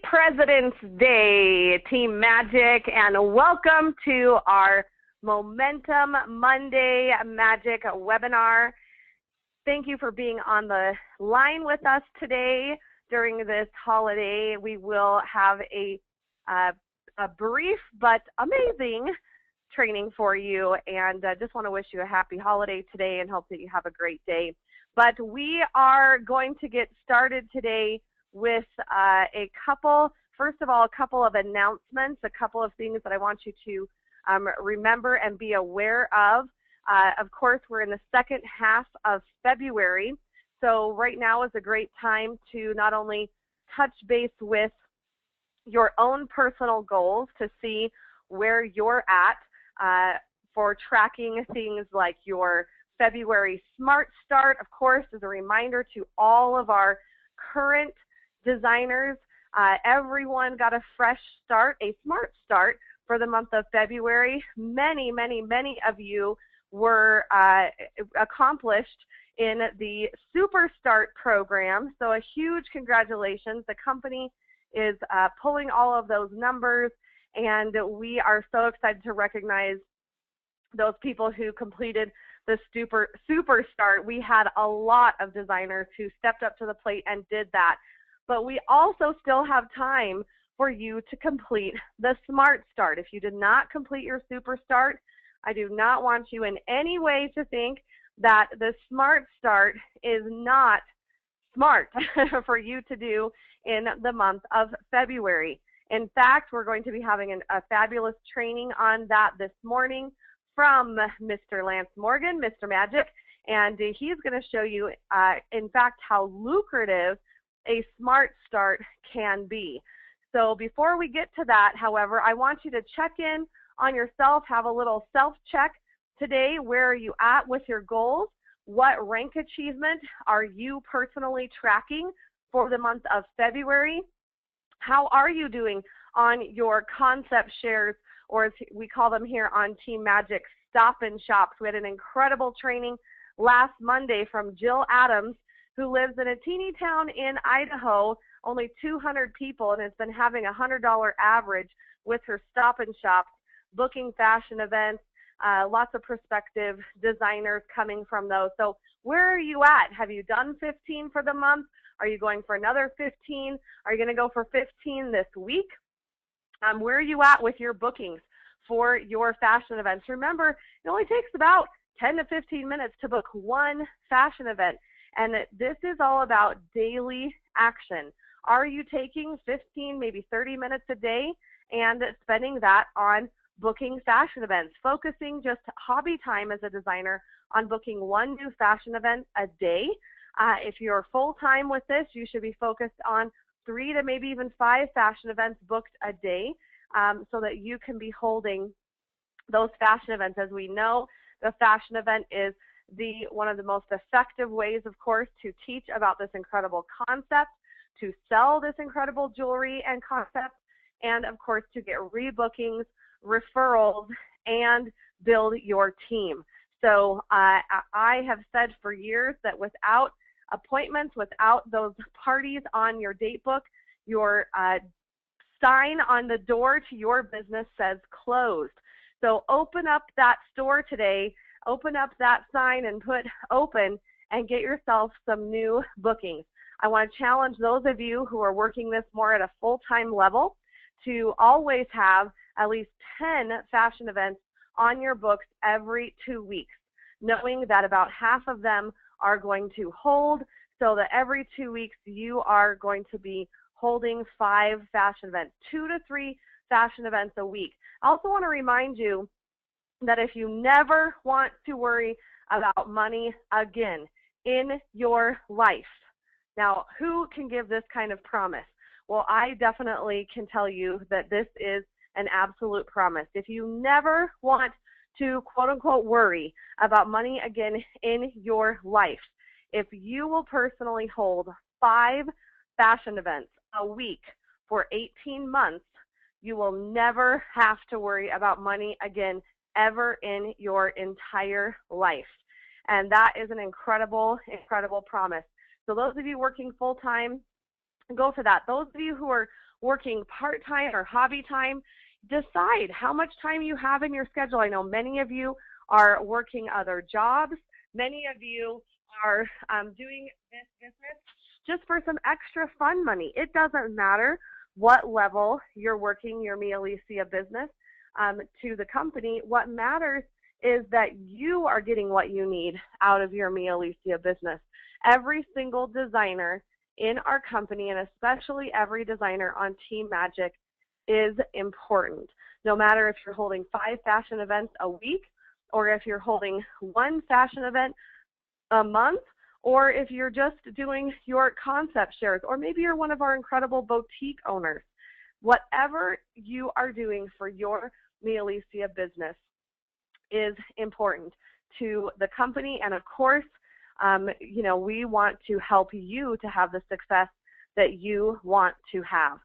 President's Day, Team Magic, and welcome to our Momentum Monday Magic webinar. Thank you for being on the line with us today during this holiday. We will have a brief but amazing training for you, and just want to wish you a happy holiday today and hope that you have a great day. But we are going to get started today with first of all, a couple of announcements, a couple of things that I want you to remember and be aware of. Of course, we're in the second half of February, so right now is a great time to not only touch base with your own personal goals to see where you're at for tracking things like your February Smart Start. Of course, as a reminder to all of our current designers, everyone got a fresh start, a smart start for the month of February. Many of you were accomplished in the Super Start program, so a huge congratulations. The company is pulling all of those numbers, and we are so excited to recognize those people who completed the Super Start. We had a lot of designers who stepped up to the plate and did that. But we also still have time for you to complete the Smart Start. If you did not complete your Super Start, I do not want you in any way to think that the Smart Start is not smart for you to do in the month of February. In fact, we're going to be having a fabulous training on that this morning from Mr. Lance Morgan, Mr. Magic, and he's going to show you, in fact, how lucrative a Smart Start can be. So before we get to that, however, I want you to check in on yourself, have a little self-check today. Where are you at with your goals? What rank achievement are you personally tracking for the month of February? How are you doing on your concept shares, or as we call them here on Team Magic, stop and shops? We had an incredible training last Monday from Jill Adams, who lives in a teeny town in Idaho, only 200 people, and has been having a $100 average with her stop and shops, booking fashion events, lots of prospective designers coming from those. So where are you at? Have you done 15 for the month? Are you going for another 15? Are you going to go for 15 this week? Where are you at with your bookings for your fashion events? Remember, it only takes about 10 to 15 minutes to book one fashion event. And this is all about daily action. Are you taking 15, maybe 30 minutes a day and spending that on booking fashion events, focusing just hobby time as a designer on booking one new fashion event a day? If you're full-time with this, you should be focused on 3 to maybe even 5 fashion events booked a day, so that you can be holding those fashion events. As we know, the fashion event is one of the most effective ways, of course, to teach about this incredible concept, to sell this incredible jewelry and concept, and of course to get rebookings, referrals, and build your team. So I have said for years that without appointments, without those parties on your date book, your sign on the door to your business says closed. So open up that store today, open up that sign and put open, and get yourself some new bookings. I want to challenge those of you who are working this more at a full-time level to always have at least 10 fashion events on your books every 2 weeks, knowing that about half of them are going to hold, so that every 2 weeks you are going to be holding 5 fashion events, 2 to 3 fashion events a week. I also want to remind you that if you never want to worry about money again in your life, now who can give this kind of promise? Well, I definitely can tell you that this is an absolute promise. If you never want to quote unquote worry about money again in your life, if you will personally hold 5 fashion events a week for 18 months, you will never have to worry about money again ever in your entire life. And that is an incredible, incredible promise. So those of you working full-time, go for that. Those of you who are working part-time or hobby time, decide how much time you have in your schedule. I know many of you are working other jobs. Many of you are doing this business just for some extra fun money. It doesn't matter what level you're working your Mialisia business to the company. What matters is that you are getting what you need out of your Mialisia business. Every single designer in our company, and especially every designer on Team Magic, is important. No matter if you're holding 5 fashion events a week, or if you're holding 1 fashion event a month, or if you're just doing your concept shares, or maybe you're one of our incredible boutique owners. Whatever you are doing for your Mialisia business is important to the company, and of course, you know, we want to help you to have the success that you want to have.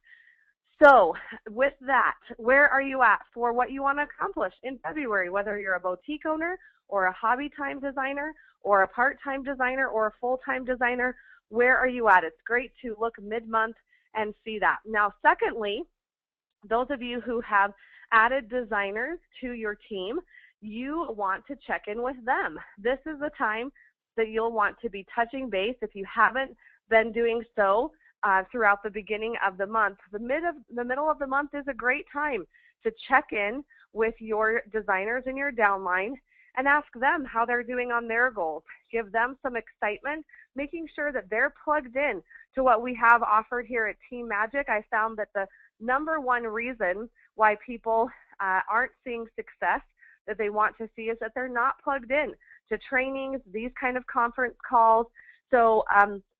So with that, where are you at for what you want to accomplish in February, whether you're a boutique owner or a hobby time designer or a part-time designer or a full-time designer? Where are you at? It's great to look mid-month and see that. Now, secondly, those of you who have added designers to your team, you want to check in with them. This is the time that you'll want to be touching base if you haven't been doing so throughout the beginning of the month. The middle of the month is a great time to check in with your designers in your downline and ask them how they're doing on their goals. Give them some excitement, making sure that they're plugged in to what we have offered here at Team Magic. I found that the #1 reason why people aren't seeing success that they want to see is that they're not plugged in to trainings, these kind of conference calls. So,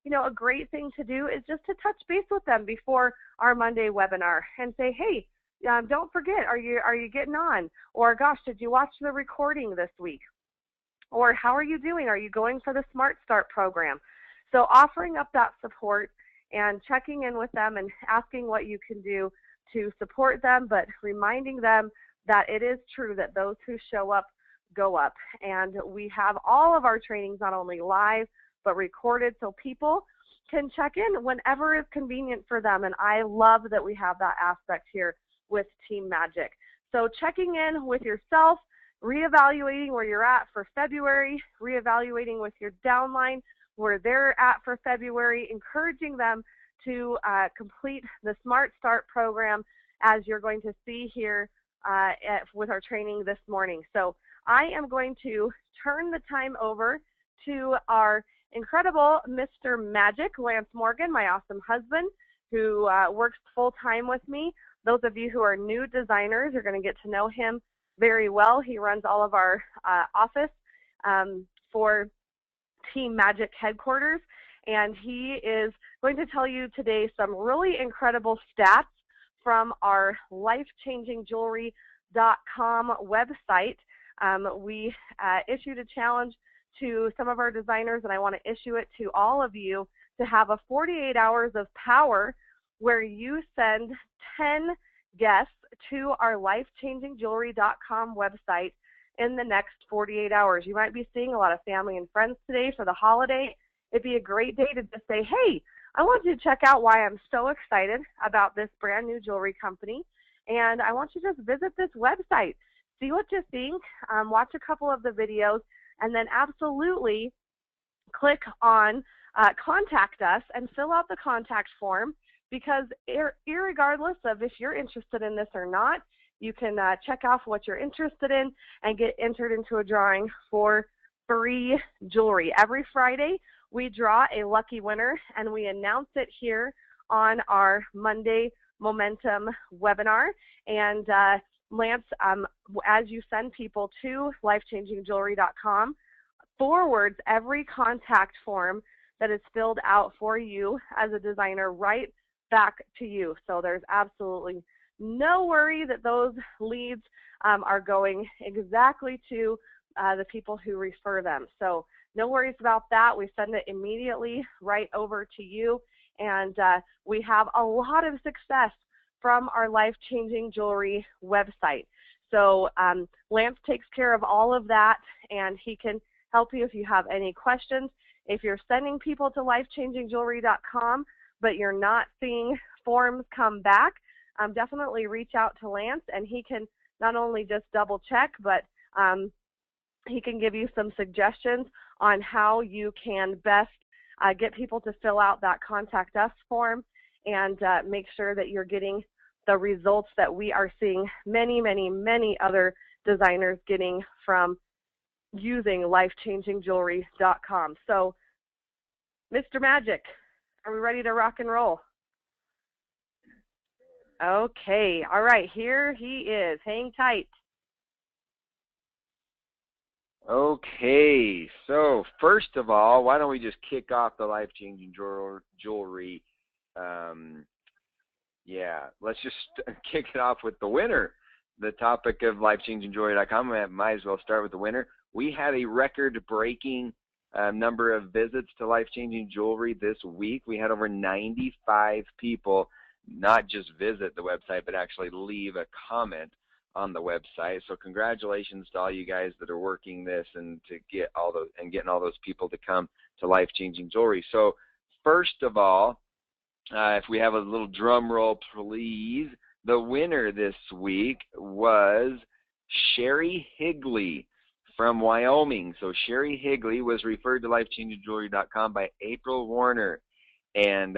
you know, a great thing to do is just to touch base with them before our Monday webinar and say, hey, don't forget, are you getting on? Or gosh, did you watch the recording this week? Or how are you doing? Are you going for the Smart Start program? So offering up that support and checking in with them and asking what you can do to support them, but reminding them that it is true that those who show up go up. And we have all of our trainings not only live, but recorded, so people can check in whenever is convenient for them. And I love that we have that aspect here with Team Magic. So checking in with yourself, reevaluating where you're at for February, reevaluating with your downline where they're at for February, encouraging them to complete the Smart Start program, as you're going to see here with our training this morning. So I am going to turn the time over to our incredible Mr. Magic, Lance Morgan, my awesome husband, who works full-time with me. Those of you who are new designers are going to get to know him very well. He runs all of our office for Team Magic headquarters, and he is going to tell you today some really incredible stats from our lifechangingjewelry.com website. We issued a challenge to some of our designers, and I want to issue it to all of you, to have a 48 hours of power where you send 10 guests to our lifechangingjewelry.com website in the next 48 hours. You might be seeing a lot of family and friends today for the holiday. It'd be a great day to just say, hey, I want you to check out why I'm so excited about this brand new jewelry company, and I want you to just visit this website, see what you think, watch a couple of the videos, and then absolutely click on contact us and fill out the contact form, because irregardless of if you're interested in this or not, you can check off what you're interested in and get entered into a drawing for free jewelry. Every Friday, we draw a lucky winner, and we announce it here on our Monday Momentum webinar. And Lance, as you send people to lifechangingjewelry.com, forwards every contact form that is filled out for you as a designer right back to you. So there's absolutely no worry that those leads are going exactly to the people who refer them. So no worries about that. We send it immediately right over to you, and we have a lot of success from our Life Changing Jewelry website. So Lance takes care of all of that, and he can help you if you have any questions. If you're sending people to lifechangingjewelry.com, but you're not seeing forms come back, definitely reach out to Lance, and he can not only just double check, but he can give you some suggestions on how you can best get people to fill out that Contact Us form and make sure that you're getting the results that we are seeing many, many, many other designers getting from using lifechangingjewelry.com. So, Mr. Magic, are we ready to rock and roll? Okay, all right, here he is. Hang tight. Okay, so first of all, why don't we just kick off the life-changing jewelry? Let's just kick it off with the winner. The topic of lifechangingjewelry.com, I might as well start with the winner. We had a record-breaking number of visits to Life Changing Jewelry this week. We had over 95 people not just visit the website, but actually leave a comment on the website. So congratulations to all you guys that are working this and to get all those and getting all those people to come to Life Changing Jewelry. So first of all, if we have a little drum roll, please. The winner this week was Sherry Higley from Wyoming. So Sherry Higley was referred to lifechangingjewelry.com by April Warner, and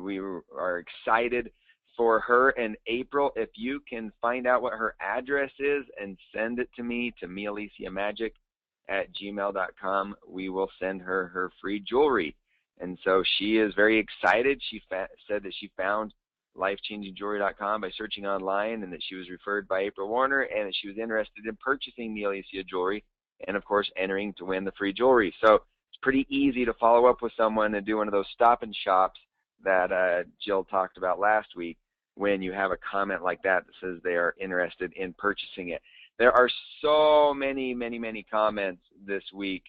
we are excited for her. And April, if you can find out what her address is and send it to me to mialisiamagic@gmail.com, we will send her her free jewelry. And so she is very excited. She said that she found lifechangingjewelry.com by searching online, and that she was referred by April Warner, and that she was interested in purchasing Mialisia jewelry and, of course, entering to win the free jewelry. So it's pretty easy to follow up with someone and do one of those stop and shops that Jill talked about last week when you have a comment like that that says they are interested in purchasing it. There are so many, many, many comments this week,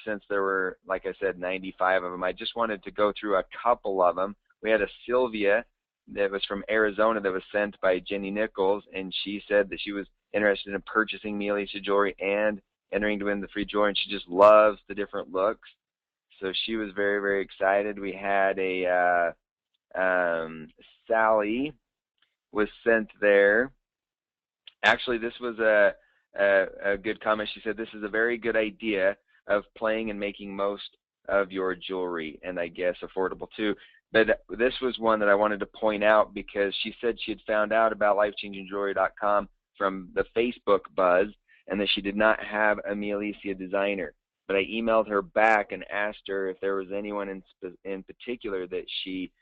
since there were, like I said, 95 of them. I just wanted to go through a couple of them. We had a Sylvia that was from Arizona that was sent by Jenny Nichols, and she said that she was interested in purchasing Mialisia jewelry and entering to win the free jewelry, and she just loves the different looks. So she was very, very excited. We had a Sally was sent there. Actually, this was a good comment. She said, "This is a very good idea of playing and making most of your jewelry," and I guess affordable too. But this was one that I wanted to point out because she said she had found out about lifechangingjewelry.com from the Facebook buzz, and that she did not have a Mialisia designer. But I emailed her back and asked her if there was anyone in particular that she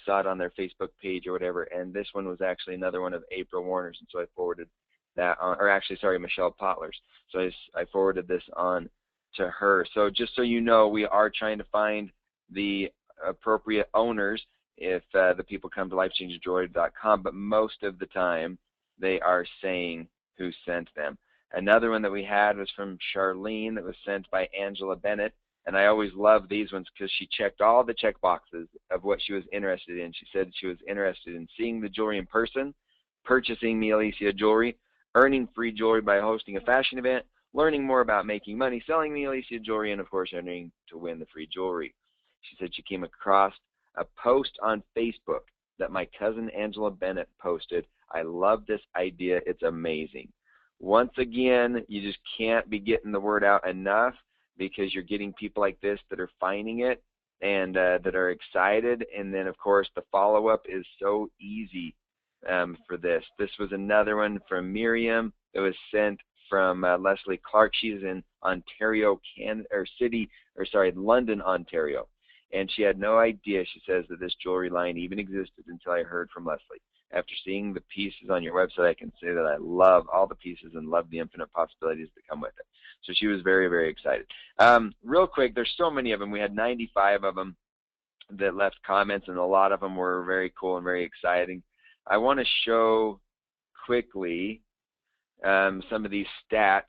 saw it on their Facebook page or whatever, and this one was actually another one of April Warner's, and so I forwarded that on, or actually, sorry, Michelle Potler's. So I forwarded this on to her. So just so you know, we are trying to find the appropriate owners if the people come to lifechangingjewelry.com, but most of the time they are saying who sent them. Another one that we had was from Charlene that was sent by Angela Bennett, and I always love these ones because she checked all the check boxes of what she was interested in. She said she was interested in seeing the jewelry in person, purchasing Mialisia jewelry, earning free jewelry by hosting a fashion event, learning more about making money, selling Mialisia jewelry, and, of course, entering to win the free jewelry. She said she came across a post on Facebook that my cousin Angela Bennett posted. I love this idea. It's amazing. Once again, you just can't be getting the word out enough because you're getting people like this that are finding it and that are excited. And then, of course, the follow-up is so easy for this. This was another one from Miriam that was sent from Leslie Clark. She's in Ontario, London, Ontario. And she had no idea, she says, that this jewelry line even existed until I heard from Leslie. After seeing the pieces on your website, I can say that I love all the pieces and love the infinite possibilities that come with it. So she was very, very excited. Real quick, there's so many of them. We had 95 of them that left comments, and a lot of them were very cool and very exciting. I want to show quickly some of these stats,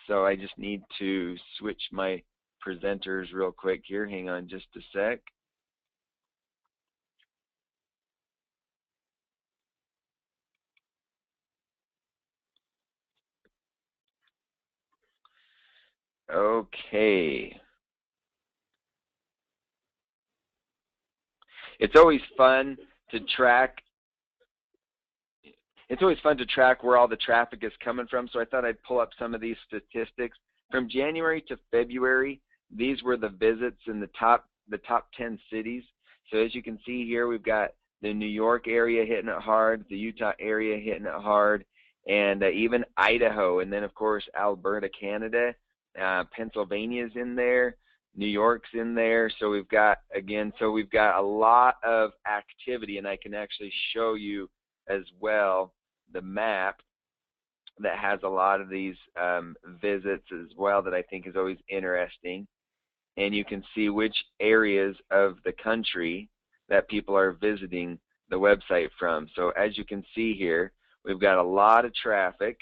so I just need to switch my presenters real quick here. Hang on just a sec. Okay. it's always fun to track. It's always fun to track where all the traffic is coming from. So I thought I'd pull up some of these statistics from January to February. These were the visits in the top 10 cities. So as you can see here, we've got the New York area hitting it hard, the Utah area hitting it hard, and even Idaho, and then of course Alberta, Canada, Pennsylvania's in there, New York's in there. So we've got a lot of activity, and I can actually show you as well the map that has a lot of these visits as well that I think is always interesting. And you can see which areas of the country that people are visiting the website from. So as you can see here, we've got a lot of traffic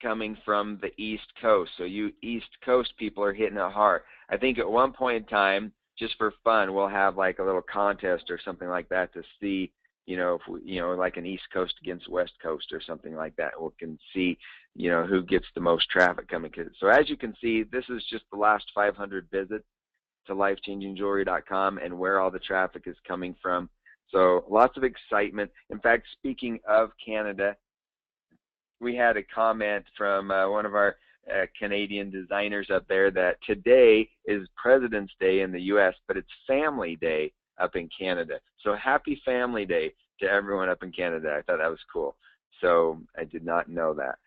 coming from the East Coast. So you East Coast people are hitting it hard. I think at one point in time, just for fun, we'll have like a little contest or something like that to see, if we, like an East Coast against West Coast or something like that. We can see, who gets the most traffic coming. So as you can see, this is just the last 500 visits to lifechangingjewelry.com and where all the traffic is coming from. So lots of excitement. In fact, speaking of Canada, we had a comment from one of our Canadian designers up there that today is President's Day in the U.S., but it's Family Day up in Canada. So happy Family Day to everyone up in Canada. I thought that was cool. So I did not know that.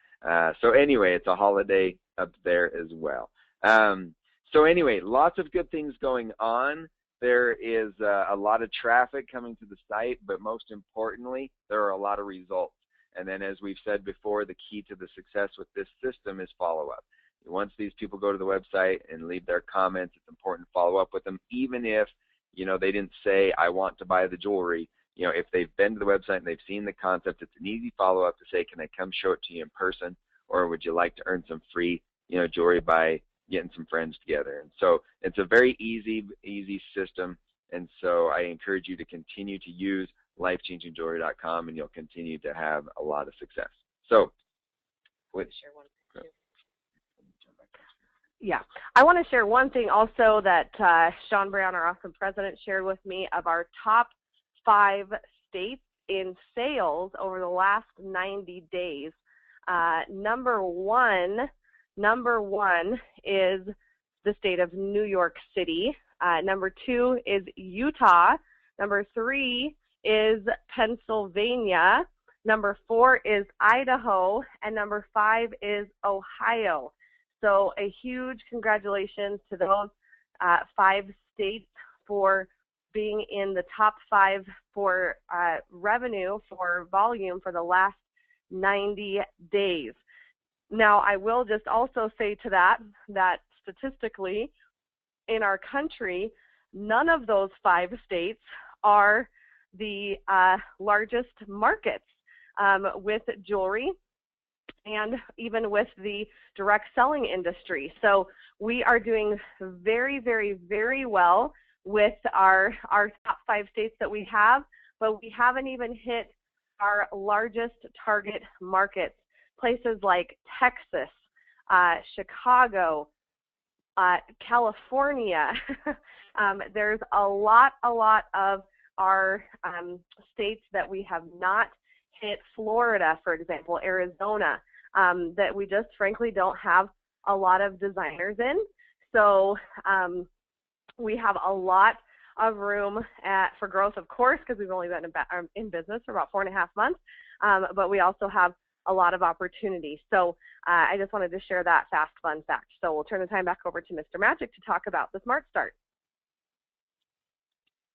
So anyway, it's a holiday up there as well. So anyway, lots of good things going on. There is a lot of traffic coming to the site, but most importantly, there are a lot of results. And then as we've said before, the key to the success with this system is follow-up. Once these people go to the website and leave their comments, it's important to follow up with them, even if they didn't say, I want to buy the jewelry. If they've been to the website and they've seen the concept, it's an easy follow-up to say, can I come show it to you in person, or would you like to earn some free jewelry by getting some friends together? And so it's a very easy system, and so I encourage you to continue to use lifechangingjewelry.com, and you'll continue to have a lot of success. So, yeah, I want to share one thing also that Sean Brown, our awesome president, shared with me of our top 5 states in sales over the last 90 days. Number one is the state of New York City. Number 2 is Utah. Number 3 is Pennsylvania. Number 4 is Idaho. And number 5 is Ohio. So a huge congratulations to those 5 states for being in the top 5 for revenue, for volume for the last 90 days. Now, I will just also say to that statistically, in our country, none of those 5 states are the largest markets with jewelry and even with the direct selling industry. So we are doing very, very, very well with our top 5 states that we have, but we haven't even hit our largest target markets. Places like Texas, Chicago, California. There's a lot of our states that we have not hit. Florida, for example, Arizona, that we just frankly don't have a lot of designers in. So we have a lot of room for growth, of course, because we've only been in business for about 4.5 months, but we also have a lot of opportunity. So I just wanted to share that fast fun fact. So we'll turn the time back over to Mr. Magic to talk about the Smart Start.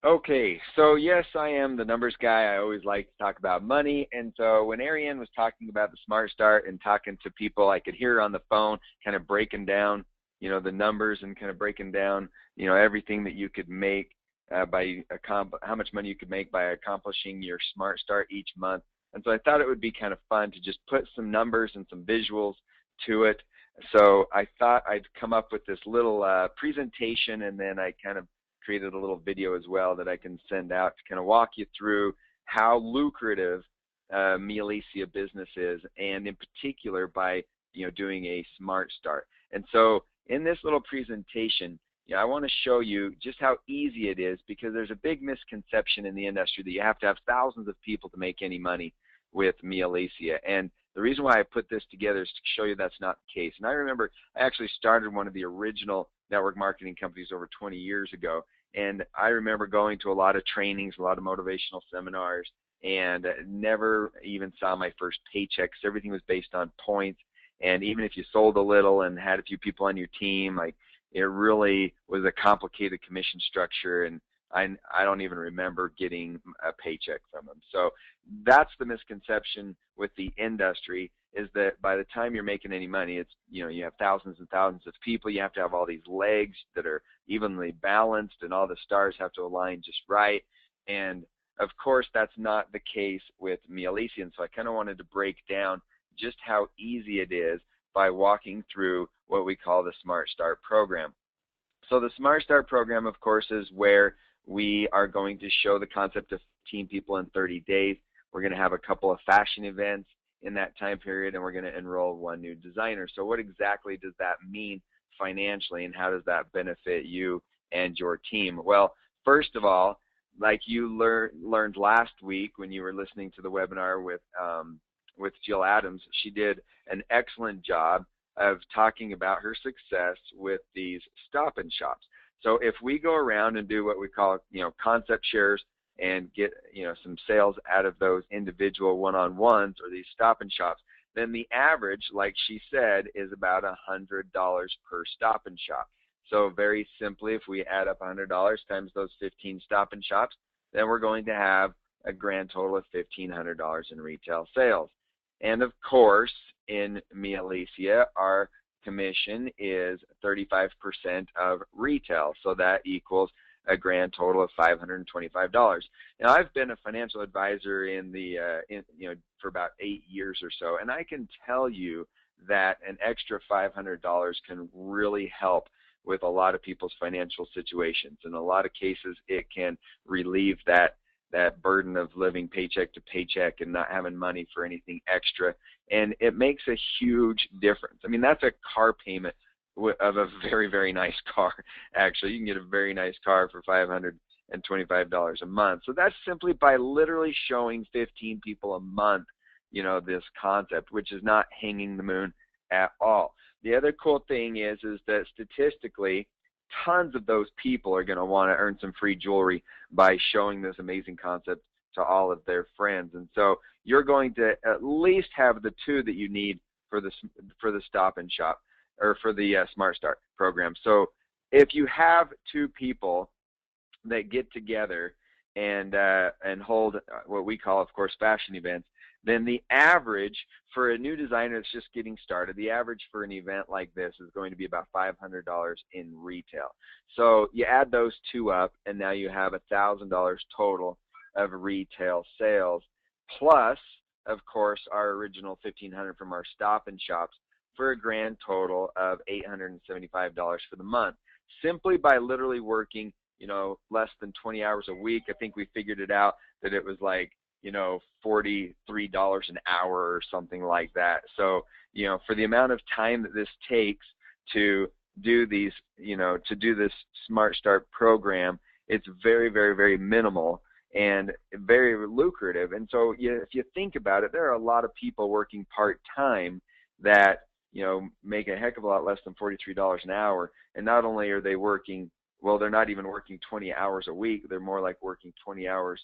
Okay, so yes, I am the numbers guy. I always like to talk about money. And so when Ariane was talking about the Smart Start and talking to people, I could hear her on the phone kind of breaking down, the numbers and kind of breaking down, everything that you could make how much money you could make by accomplishing your Smart Start each month. And so I thought it would be kind of fun to just put some numbers and some visuals to it. So I thought I'd come up with this little presentation, and then I kind of created a little video as well that I can send out to kind of walk you through how lucrative Mialisia business is, and in particular by doing a Smart Start. And so in this little presentation, I want to show you just how easy it is, because there's a big misconception in the industry that you have to have thousands of people to make any money with Mialisia. And the reason why I put this together is to show you that's not the case. And I remember I actually started one of the original network marketing companies over 20 years ago. And I remember going to a lot of trainings, a lot of motivational seminars, and never even saw my first paycheck, because everything was based on points. And even if you sold a little and had a few people on your team, like, it really was a complicated commission structure, and I don't even remember getting a paycheck from them. So that's the misconception with the industry, is that by the time you're making any money, it's, you have thousands and thousands of people. You have to have all these legs that are evenly balanced, and all the stars have to align just right. And of course, that's not the case with Mialisia. And so I kind of wanted to break down just how easy it is by walking through what we call the Smart Start program. So the Smart Start program, of course, is where we are going to show the concept of 15 people in 30 days. We're going to have a couple of fashion events in that time period, and we're going to enroll one new designer. So what exactly does that mean financially, and how does that benefit you and your team? Well, first of all, like you learned last week when you were listening to the webinar with Jill Adams, she did an excellent job of talking about her success with these Stop and Shops. So if we go around and do what we call, concept shares, and get, some sales out of those individual one-on-ones or these Stop and Shops, then the average, like she said, is about $100 per Stop and Shop. So very simply, if we add up $100 times those 15 Stop and Shops, then we're going to have a grand total of $1,500 in retail sales. And of course, in Mialisia, our commission is 35% of retail, so that equals a grand total of $525. Now, I've been a financial advisor for about 8 years or so, and I can tell you that an extra $500 can really help with a lot of people's financial situations. In a lot of cases, it can relieve that burden of living paycheck to paycheck and not having money for anything extra. And it makes a huge difference. I mean, that's a car payment of a very, very nice car. Actually, you can get a very nice car for $525 a month. So that's simply by literally showing 15 people a month, this concept, which is not hanging the moon at all. The other cool thing is that statistically, tons of those people are going to want to earn some free jewelry by showing this amazing concept to all of their friends. And so you're going to at least have the two that you need for the Stop and Shop, or for the Smart Start program. So if you have two people that get together and hold what we call, of course, fashion events, then the average for a new designer that's just getting started, the average for an event like this is going to be about $500 in retail. So you add those two up, and now you have $1,000 total of retail sales, plus, of course, our original $1,500 from our Stop and Shops, for a grand total of $875 for the month, simply by literally working, less than 20 hours a week. I think we figured it out that it was like, $43 an hour or something like that. So, for the amount of time that this takes to do these, to do this Smart Start program, it's very, very, very minimal and very lucrative. And so if you think about it, there are a lot of people working part-time that, make a heck of a lot less than $43 an hour. And not only are they working, well, they're not even working 20 hours a week. They're more like working 20 hours,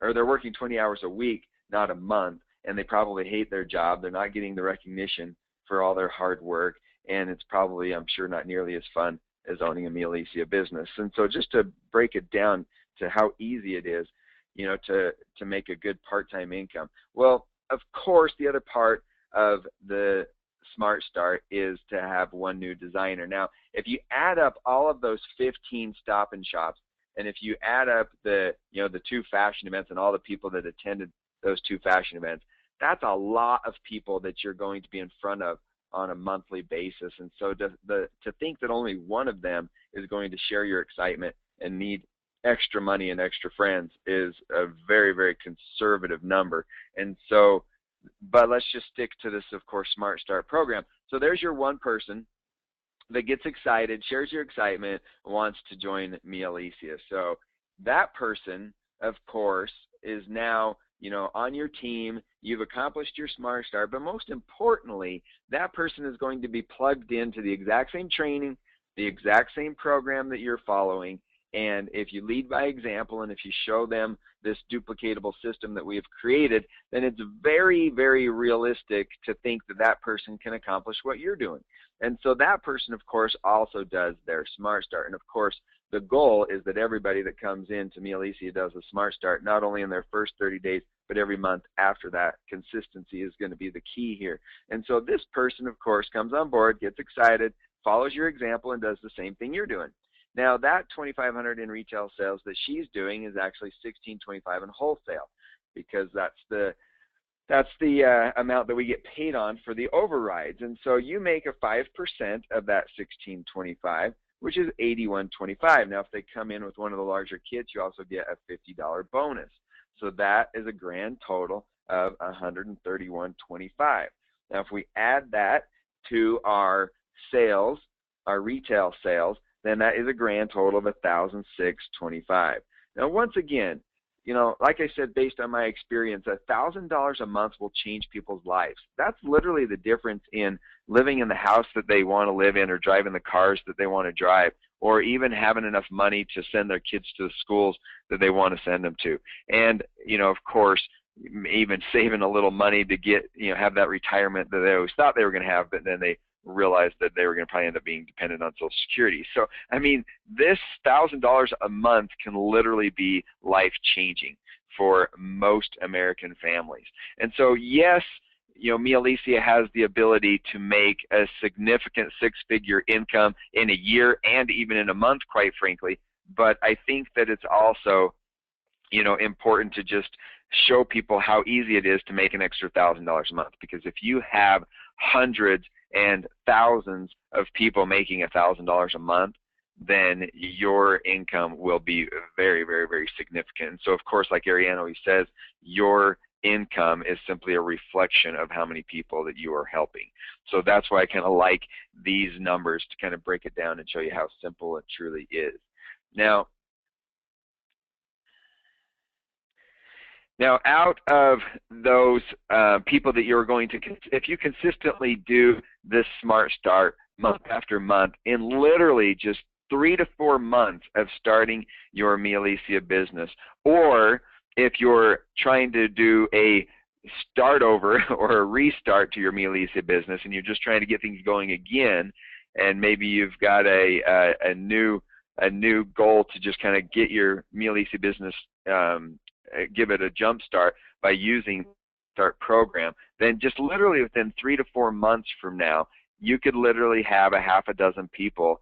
or they're working 20 hours a week, not a month. And they probably hate their job. They're not getting the recognition for all their hard work. And it's probably, I'm sure, not nearly as fun as owning a Mialisia business. And so just to break it down to how easy it is, to make a good part-time income. Well, of course, the other part of the Smart Start is to have one new designer. Now, if you add up all of those 15 Stop and Shops, and if you add up the two fashion events and all the people that attended those two fashion events, that's a lot of people that you're going to be in front of on a monthly basis. And so to think that only one of them is going to share your excitement and need extra money and extra friends is a very, very conservative number. And so, but let's just stick to this, of course, Smart Start program. So there's your one person that gets excited, shares your excitement, wants to join Mialisia. So that person, of course, is now, on your team. You've accomplished your Smart Start, but most importantly, that person is going to be plugged into the exact same training, the exact same program that you're following. And if you lead by example, and if you show them this duplicatable system that we have created, then it's very, very realistic to think that that person can accomplish what you're doing. And so that person, of course, also does their Smart Start. And of course, the goal is that everybody that comes into Mialisia does a Smart Start, not only in their first 30 days, but every month after that. Consistency is going to be the key here. And so this person, of course, comes on board, gets excited, follows your example, and does the same thing you're doing. Now, that $2,500 in retail sales that she's doing is actually $1,625 in wholesale, because that's the amount that we get paid on for the overrides. And so you make a 5% of that $1,625, which is $81.25. Now, if they come in with one of the larger kits, you also get a $50 bonus. So that is a grand total of $131.25. Now, if we add that to our sales, our retail sales, then that is a grand total of $1,625. Now, once again, like I said, based on my experience, $1,000 a month will change people's lives. That's literally the difference in living in the house that they want to live in, or driving the cars that they want to drive, or even having enough money to send their kids to the schools that they want to send them to. And, of course, even saving a little money to get, have that retirement that they always thought they were going to have, but then they realized that they were going to probably end up being dependent on Social Security. So, I mean, this $1,000 a month can literally be life-changing for most American families. And so, yes, Mialisia has the ability to make a significant six-figure income in a year and even in a month, quite frankly. But I think that it's also, important to just show people how easy it is to make an extra $1,000 a month. Because if you have hundreds and thousands of people making $1,000 a month, then your income will be very, very, very significant. So, of course, like Ariane always says, your income is simply a reflection of how many people that you are helping. So that's why I kind of like these numbers, to kind of break it down and show you how simple it truly is. Now, out of those people that you're going to, if you consistently do this Smart Start month after month, in literally just 3 to 4 months of starting your Mialisia business, or if you're trying to do a start over or a restart to your Mialisia business, and you're just trying to get things going again, and maybe you've got a new goal to just kind of get your Mialisia business, give it a jump start by using the Start program, then just literally within 3 to 4 months from now, you could literally have a half a dozen people,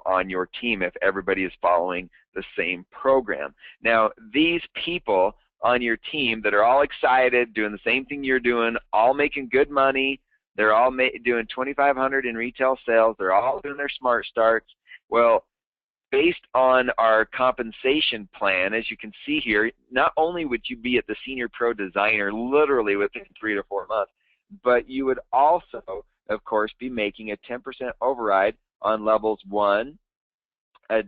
on your team if everybody is following the same program. Now, these people on your team that are all excited, doing the same thing you're doing, all making good money, they're all doing $2,500 in retail sales, they're all doing their Smart Starts. Well, based on our compensation plan, as you can see here, not only would you be at the Senior Pro Designer literally within 3 to 4 months, but you would also, of course, be making a 10% override on levels 1, a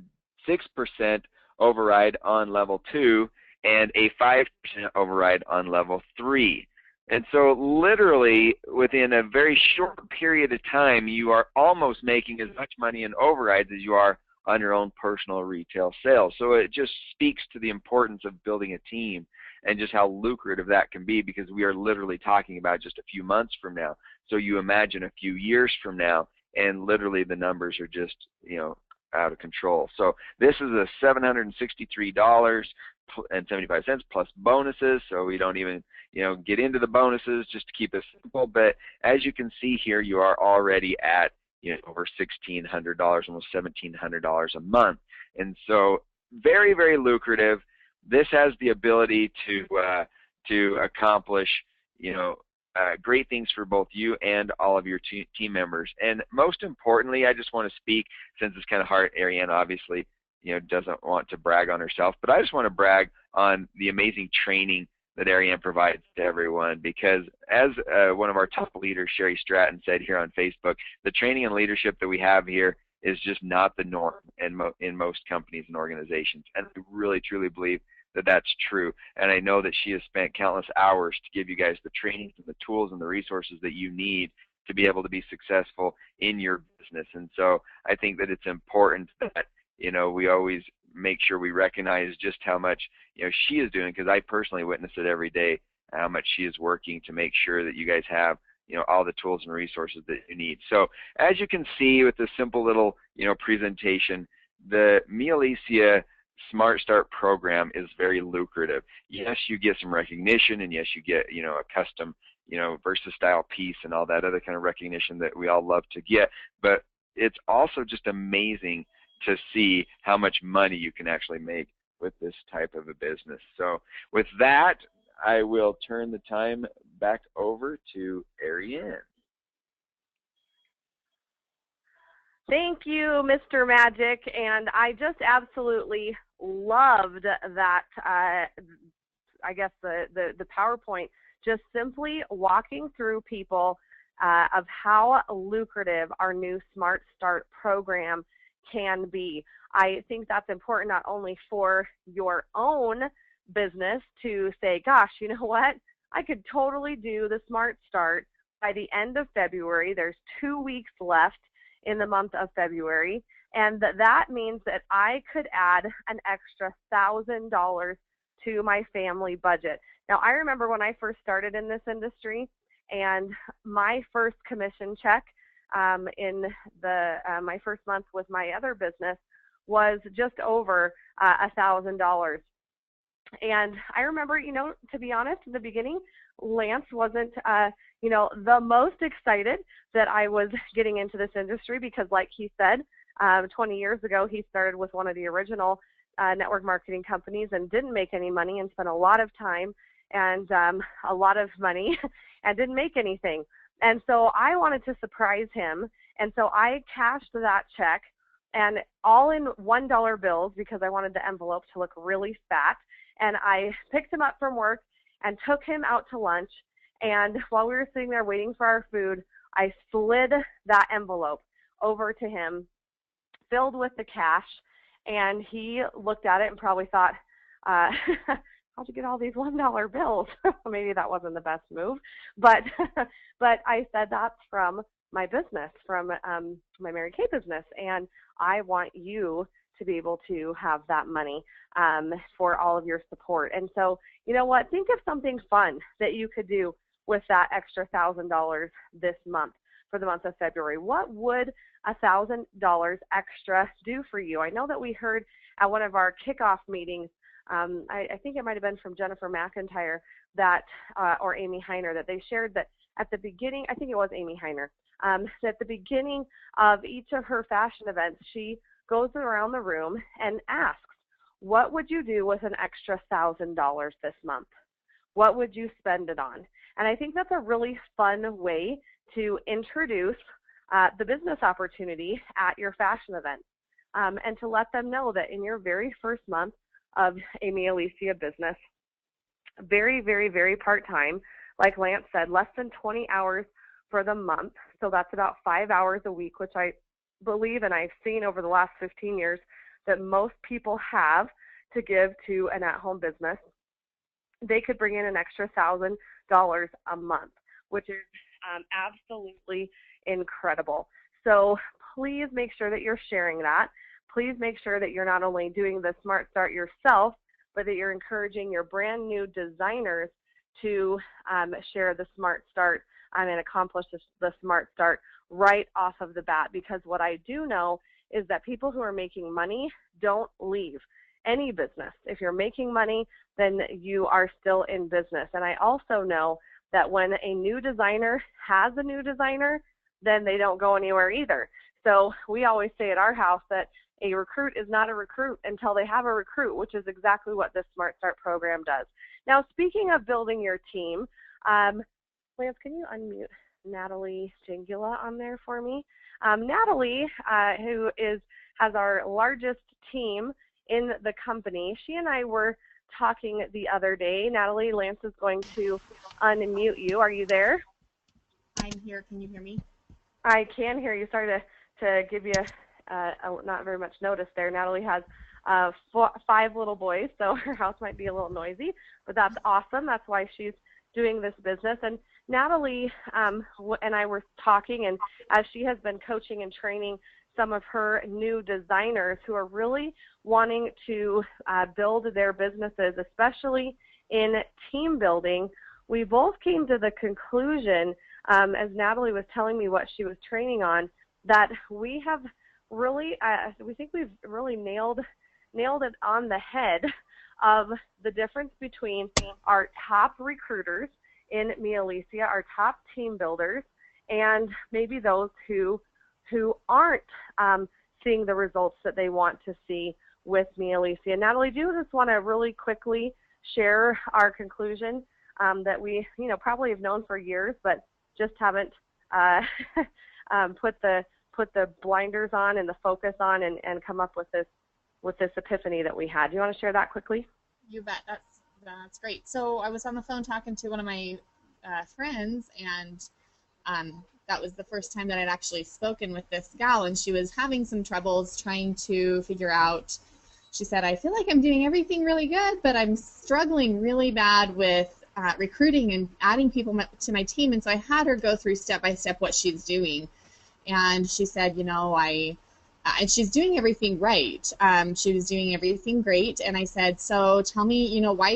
6% override on level 2, and a 5% override on level 3. And so literally within a very short period of time, you are almost making as much money in overrides as you are on your own personal retail sales. So it just speaks to the importance of building a team and just how lucrative that can be, because we are literally talking about just a few months from now. So you imagine a few years from now, and literally the numbers are just, out of control. So this is a $763.75 plus bonuses. So we don't even, get into the bonuses, just to keep it simple. But as you can see here, you are already at, over $1,600, almost $1,700 a month. And so very, very lucrative. This has the ability to accomplish, great things for both you and all of your team members. And most importantly, I just want to speak, since it's kind of hard, Ariane obviously, doesn't want to brag on herself, but I just want to brag on the amazing training that Ariane provides to everyone, because as one of our top leaders, Sherry Stratton, said here on Facebook, the training and leadership that we have here is just not the norm in most companies and organizations. And I really, truly believe that that's true. And I know that she has spent countless hours to give you guys the trainings and the tools and the resources that you need to be able to be successful in your business. And so I think that it's important that, you know, we always make sure we recognize just how much, you know, she is doing, because I personally witness it every day, how much she is working to make sure that you guys have, you know, all the tools and resources that you need. So as you can see with this simple little, you know, presentation, the Mialisia Smart Start program is very lucrative. Yes, you get some recognition, and yes, you get, you know, a custom, you know, Versa style piece and all that other kind of recognition that we all love to get, but it's also just amazing to see how much money you can actually make with this type of a business. So with that, I will turn the time back over to Ariane. Thank you, Mr. Magic, and I just absolutely loved that, I guess the PowerPoint, just simply walking through people of how lucrative our new Smart Start program can be. I think that's important not only for your own business to say, gosh, you know what, I could totally do the Smart Start by the end of February. There's 2 weeks left in the month of February, and that means that I could add an extra $1,000 to my family budget. Now, I remember when I first started in this industry, and my first commission check in my first month with my other business was just over $1,000. And I remember, you know, to be honest, in the beginning, Lance wasn't, you know, the most excited that I was getting into this industry, because like he said, 20 years ago, he started with one of the original network marketing companies and didn't make any money, and spent a lot of time and a lot of money and didn't make anything. And so I wanted to surprise him, and so I cashed that check, and all in $1 bills, because I wanted the envelope to look really fat. And I picked him up from work and took him out to lunch, and while we were sitting there waiting for our food, I slid that envelope over to him, filled with the cash, and he looked at it and probably thought, how'd you get all these $1 bills? Maybe that wasn't the best move, but I said that's from my business, from my Mary Kay business, and I want you to be able to have that money for all of your support. And so, you know what, think of something fun that you could do with that extra $1,000 this month, for the month of February. What would $1,000 extra do for you? I know that we heard at one of our kickoff meetings, I think it might have been from Jennifer McIntyre, that or Amy Heiner, that they shared that at the beginning, I think it was Amy Heiner, that at the beginning of each of her fashion events, she goes around the room and asks, what would you do with an extra $1,000 this month? What would you spend it on? And I think that's a really fun way to introduce the business opportunity at your fashion event, and to let them know that in your very first month of a Mialisia business, very, very, very part-time, like Lance said, less than 20 hours for the month. So that's about 5 hours a week, which I believe, and I've seen over the last 15 years, that most people have to give to an at-home business. They could bring in an extra $1,000 a month, which is absolutely incredible. So please make sure that you're sharing that. Please make sure that you're not only doing the Smart Start yourself, but that you're encouraging your brand new designers to share the Smart Start and accomplish the Smart Start right off of the bat. Because what I do know is that people who are making money don't leave any business. If you're making money, then you are still in business. And I also know that when a new designer has a new designer, then they don't go anywhere either. So we always say at our house that a recruit is not a recruit until they have a recruit, which is exactly what this Smart Start program does. Now, speaking of building your team, Lance, can you unmute Natalie Jingula on there for me? Natalie, who has our largest team in the company, she and I were talking the other day. Natalie, Lance is going to unmute you. Are you there? I'm here. Can you hear me? I can hear you. Sorry to give you not very much notice there. Natalie has 5 little boys, so her house might be a little noisy, but that's awesome. That's why she's doing this business. And Natalie and I were talking, and as she has been coaching and training some of her new designers who are really wanting to build their businesses, especially in team building, we both came to the conclusion, as Natalie was telling me what she was training on, that we have really, we think we've really nailed it on the head of the difference between our top recruiters in Mialisia, our top team builders, and maybe those who aren't seeing the results that they want to see with Mialisia. Natalie, do you just want to really quickly share our conclusion that we, probably have known for years, but just haven't put the blinders on and the focus on and come up with this epiphany that we had. Do you want to share that quickly? You bet. That's great. So I was on the phone talking to one of my friends, and that was the first time that I'd actually spoken with this gal, and she was having some troubles trying to figure out. She said, I feel like I'm doing everything really good, but I'm struggling really bad with recruiting and adding people to my team. And so I had her go through step by step what she's doing. And she said, and she's doing everything right. She was doing everything great. And I said, so tell me, why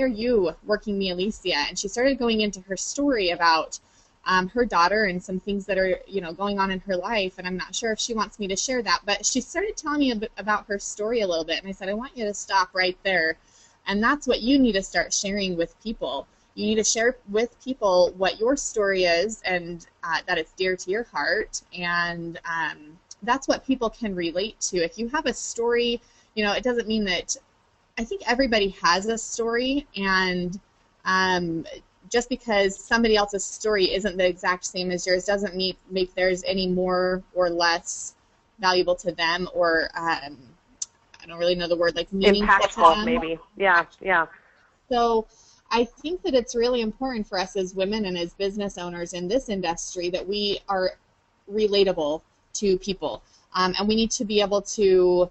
are you working Mialisia? And she started going into her story about her daughter and some things that are, going on in her life. And I'm not sure if she wants me to share that, but she started telling me a bit about her story a little bit. And I said, I want you to stop right there. And that's what you need to start sharing with people. You need to share with people what your story is, and that it's dear to your heart. And that's what people can relate to. If you have a story, it doesn't mean that, I think everybody has a story, and just because somebody else's story isn't the exact same as yours doesn't make theirs any more or less valuable to them, or I don't really know the word, like meaningful impactful, to them. Maybe. Yeah. So I think that it's really important for us as women and as business owners in this industry that we are relatable to people. And we need to be able to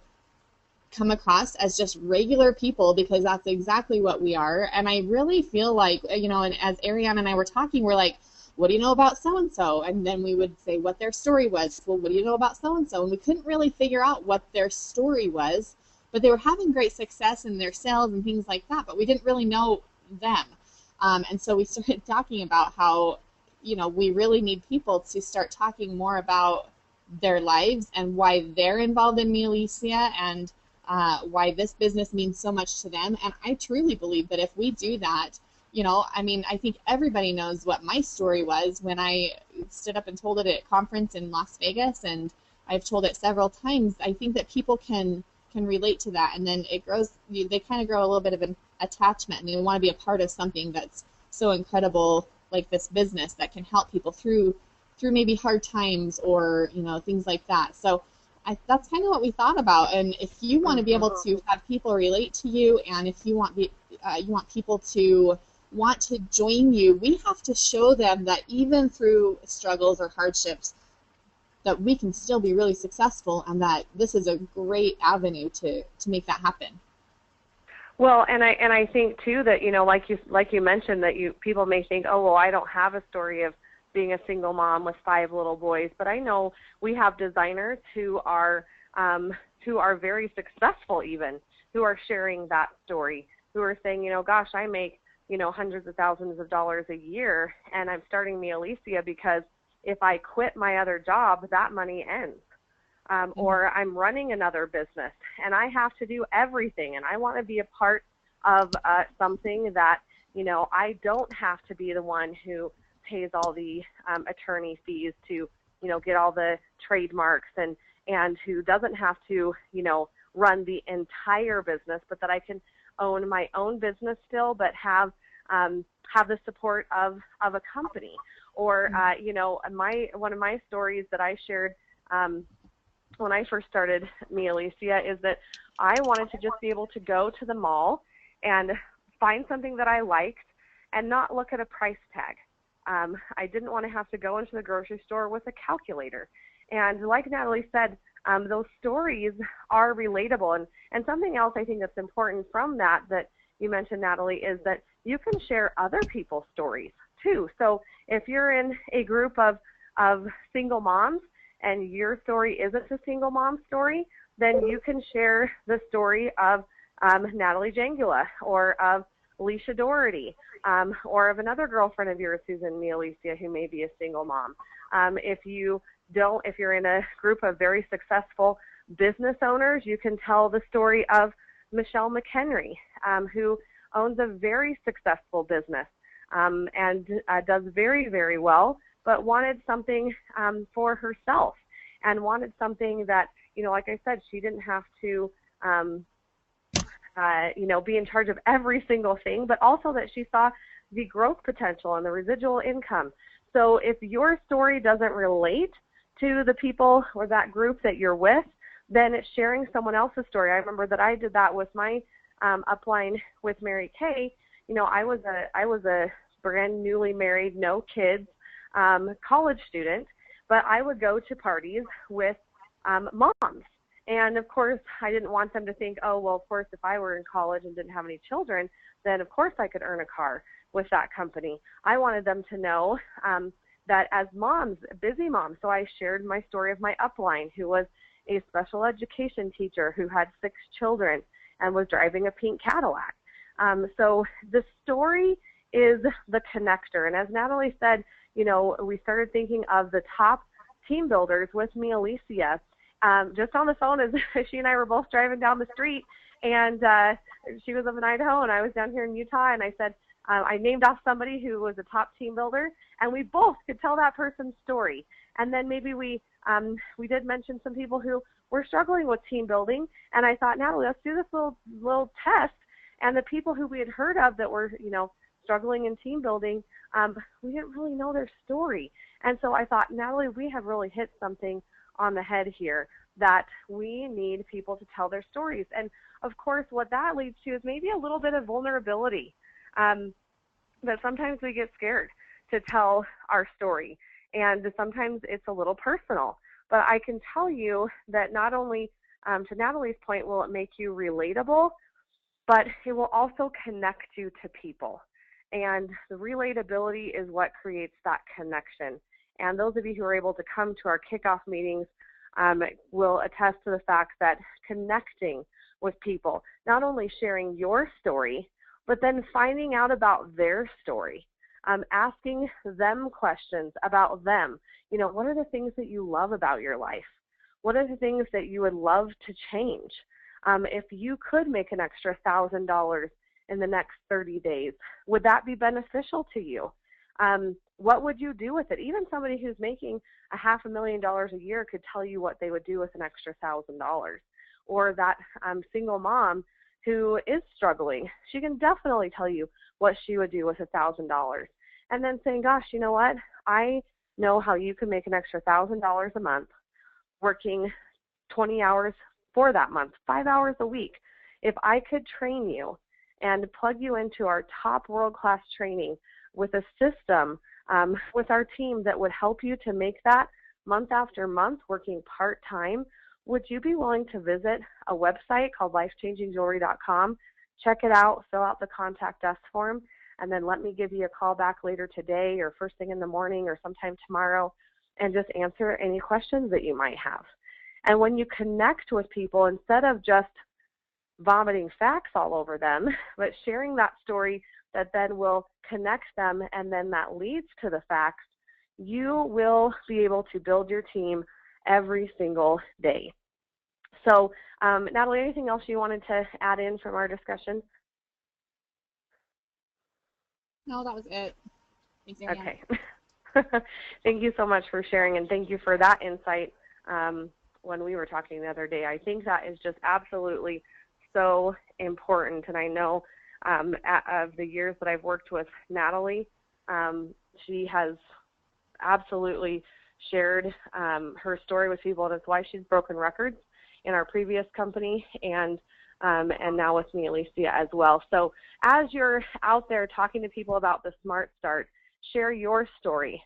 come across as just regular people, because that's exactly what we are. And I really feel like, and as Ariane and I were talking, we're like, what do you know about so-and-so? And then we would say what their story was. Well, what do you know about so-and-so? And we couldn't really figure out what their story was, but they were having great success in their sales and things like that, but we didn't really know them. And so we started talking about how, we really need people to start talking more about their lives and why they're involved in Mialisia, and why this business means so much to them. And I truly believe that if we do that, I think everybody knows what my story was when I stood up and told it at a conference in Las Vegas, and I've told it several times. I think that people can relate to that, and then it grows. They kind of grow a little bit of an attachment, and they want to be a part of something that's so incredible, like this business that can help people through maybe hard times or things like that. So that's kind of what we thought about. And if you want to be able to have people relate to you, and if you want people to want to join you, we have to show them that even through struggles or hardships, that we can still be really successful, and that this is a great avenue to make that happen. Well, and I think too that like you mentioned, that people may think, oh well, I don't have a story of being a single mom with 5 little boys, but I know we have designers who are very successful, even who are sharing that story, who are saying, gosh, I make hundreds of thousands of dollars a year, and I'm starting Mialisia because if I quit my other job, that money ends. Or I'm running another business, and I have to do everything, and I want to be a part of something that, I don't have to be the one who pays all the attorney fees to, get all the trademarks, and who doesn't have to, run the entire business, but that I can own my own business still, but have the support of a company. Or, one of my stories that I shared when I first started Mialisia is that I wanted to just be able to go to the mall and find something that I liked and not look at a price tag. I didn't want to have to go into the grocery store with a calculator. And like Natalie said, those stories are relatable. And something else I think that's important from that you mentioned, Natalie, is that you can share other people's stories too. So if you're in a group of single moms and your story isn't a single mom story, then you can share the story of Natalie Jangula or of Alicia Doherty, or of another girlfriend of yours who's in Mialisia who may be a single mom. If you're in a group of very successful business owners, you can tell the story of Michelle McHenry, who owns a very successful business and does very, very well, but wanted something for herself and wanted something that, like I said, she didn't have to be in charge of every single thing, but also that she saw the growth potential and the residual income. So if your story doesn't relate to the people or that group that you're with, then it's sharing someone else's story. I remember that I did that with my upline with Mary Kay. I was a brand newly married, no kids, college student, but I would go to parties with moms. And of course, I didn't want them to think, oh, well, of course, if I were in college and didn't have any children, then of course I could earn a car with that company. I wanted them to know that as moms, busy moms, so I shared my story of my upline, who was a special education teacher who had 6 children and was driving a pink Cadillac. So the story is the connector. And as Natalie said, we started thinking of the top team builders with Mialisia. Just on the phone as she and I were both driving down the street, and she was up in Idaho and I was down here in Utah, and I said, I named off somebody who was a top team builder, and we both could tell that person's story. And then maybe we did mention some people who were struggling with team building, and I thought, Natalie, let's do this little test. And the people who we had heard of that were, struggling in team building, we didn't really know their story. And so I thought, Natalie, we have really hit something on the head here, that we need people to tell their stories. And of course, what that leads to is maybe a little bit of vulnerability, that sometimes we get scared to tell our story, and sometimes it's a little personal. But I can tell you that not only, to Natalie's point, will it make you relatable, but it will also connect you to people. And the relatability is what creates that connection. And those of you who are able to come to our kickoff meetings will attest to the fact that connecting with people, not only sharing your story, but then finding out about their story, asking them questions about them. What are the things that you love about your life? What are the things that you would love to change? If you could make an extra $1,000 in the next 30 days, would that be beneficial to you? What would you do with it? Even somebody who's making $500,000 a year could tell you what they would do with an extra $1,000. Or that single mom who is struggling, she can definitely tell you what she would do with $1,000. And then saying, gosh, you know what? I know how you can make an extra $1,000 a month working 20 hours for that month, 5 hours a week. If I could train you and plug you into our top world-class training with a system with our team that would help you to make that month after month working part-time, would you be willing to visit a website called lifechangingjewelry.com, check it out, fill out the contact us form, and then let me give you a call back later today or first thing in the morning or sometime tomorrow and just answer any questions that you might have. And when you connect with people, instead of just vomiting facts all over them, but sharing that story that then will connect them, and then that leads to the facts, you will be able to build your team every single day. So, Natalie, anything else you wanted to add in from our discussion? No, that was it. Thanks, Ariana. Okay. Thank you so much for sharing, and thank you for that insight when we were talking the other day. I think that is just absolutely so important, and I know of the years that I've worked with Natalie, she has absolutely shared her story with people, and it's why she's broken records in our previous company, and and now with Mialisia as well. So as you're out there talking to people about the Smart Start, share your story.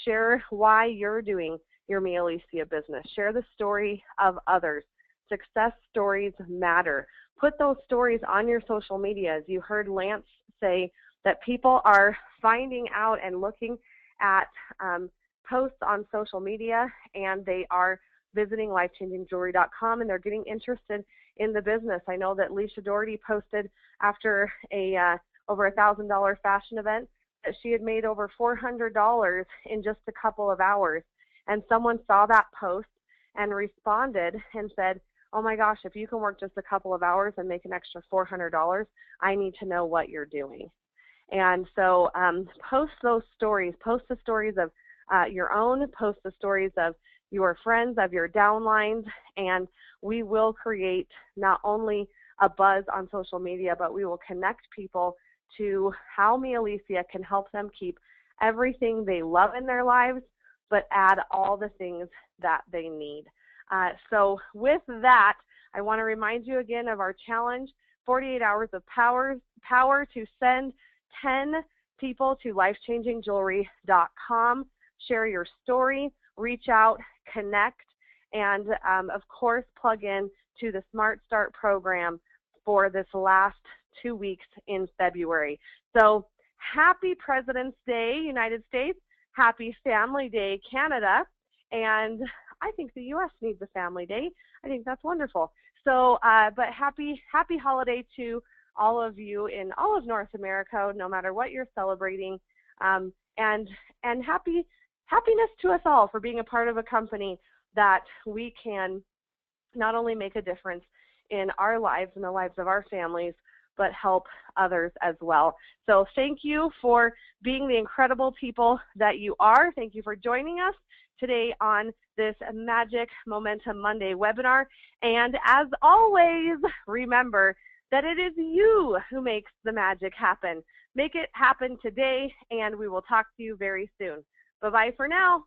Share why you're doing your Mialisia business. Share the story of others. Success stories matter. Put those stories on your social media. As you heard Lance say, that people are finding out and looking at posts on social media, and they are visiting lifechangingjewelry.com, and they're getting interested in the business. I know that Leisha Doherty posted after a over $1,000 fashion event that she had made over $400 in just a couple of hours. And someone saw that post and responded and said, oh my gosh, if you can work just a couple of hours and make an extra $400, I need to know what you're doing. And so post those stories. Post the stories of your own. Post the stories of your friends, of your downlines, and we will create not only a buzz on social media, but we will connect people to how Mialisia can help them keep everything they love in their lives, but add all the things that they need. So with that, I want to remind you again of our challenge, 48 hours of power to send 10 people to lifechangingjewelry.com. Share your story, reach out, connect, and of course plug in to the Smart Start program for this last 2 weeks in February. So happy President's Day, United States. Happy Family Day, Canada. And I think the U.S. needs a Family Day. I think that's wonderful. So, but happy holiday to all of you in all of North America, no matter what you're celebrating. And happiness to us all for being a part of a company that we can not only make a difference in our lives and the lives of our families, but help others as well. So thank you for being the incredible people that you are. Thank you for joining us today on this Magic Momentum Monday webinar. And as always, remember that it is you who makes the magic happen. Make it happen today, and we will talk to you very soon. Bye-bye for now.